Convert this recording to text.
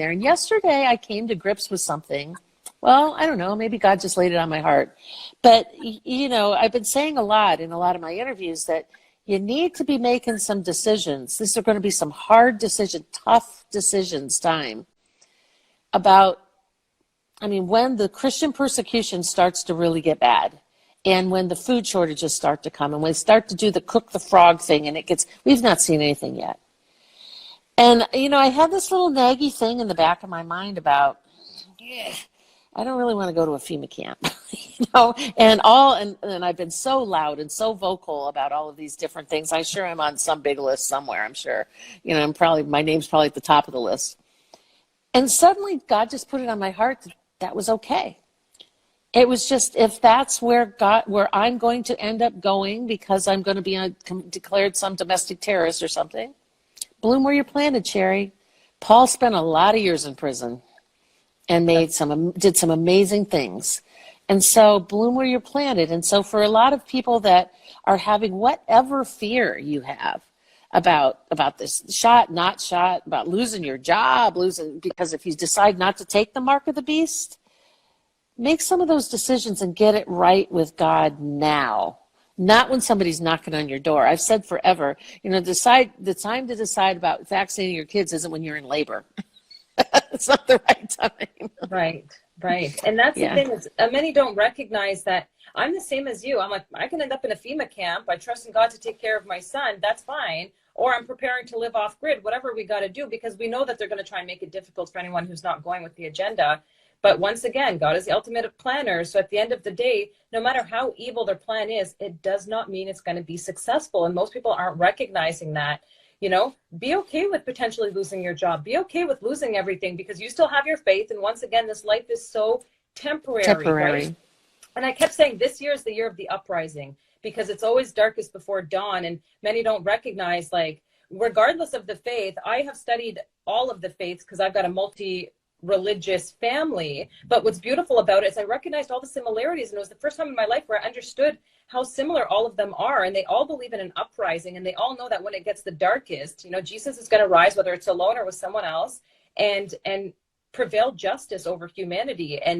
there. And yesterday I came to grips with something. Well, I don't know, maybe God just laid it on my heart. But, I've been saying a lot in a lot of my interviews that you need to be making some decisions. These are going to be some hard decisions, tough decisions time about, when the Christian persecution starts to really get bad, and when the food shortages start to come, and when they start to do the cook the frog thing, and we've not seen anything yet. And, I had this little naggy thing in the back of my mind about, I don't really want to go to a FEMA camp, and I've been so loud and so vocal about all of these different things. I'm sure I'm on some big list somewhere, I'm sure. My name's probably at the top of the list. And suddenly God just put it on my heart that was okay. It was just, if that's where I'm going to end up going because I'm going to be declared some domestic terrorist or something, bloom where you're planted, Sherri. Paul spent a lot of years in prison and did some amazing things. And so bloom where you're planted. And so for a lot of people that are having whatever fear you have about this shot, not shot, about losing your job, because if you decide not to take the mark of the beast, make some of those decisions and get it right with God now, not when somebody's knocking on your door. I've said forever, the time to decide about vaccinating your kids isn't when you're in labor. It's not the right time. Right. And that's the thing is many don't recognize that. I'm the same as you. I'm like, I can end up in a FEMA camp. I trust in God to take care of my son. That's fine. Or I'm preparing to live off grid, whatever we got to do, because we know that they're going to try and make it difficult for anyone who's not going with the agenda. But once again, God is the ultimate planner. So at the end of the day, no matter how evil their plan is, it does not mean it's going to be successful. And most people aren't recognizing that. Be okay with potentially losing your job. Be okay with losing everything because you still have your faith. And once again, this life is so temporary. Right? And I kept saying this year is the year of the uprising because it's always darkest before dawn. And many don't recognize, regardless of the faith, I have studied all of the faiths because I've got a multi-religious family. But what's beautiful about it is I recognized all the similarities. And it was the first time in my life where I understood how similar all of them are. And they all believe in an uprising. And they all know that when it gets the darkest, Jesus is going to rise, whether it's alone or with someone else, and prevail justice over humanity. And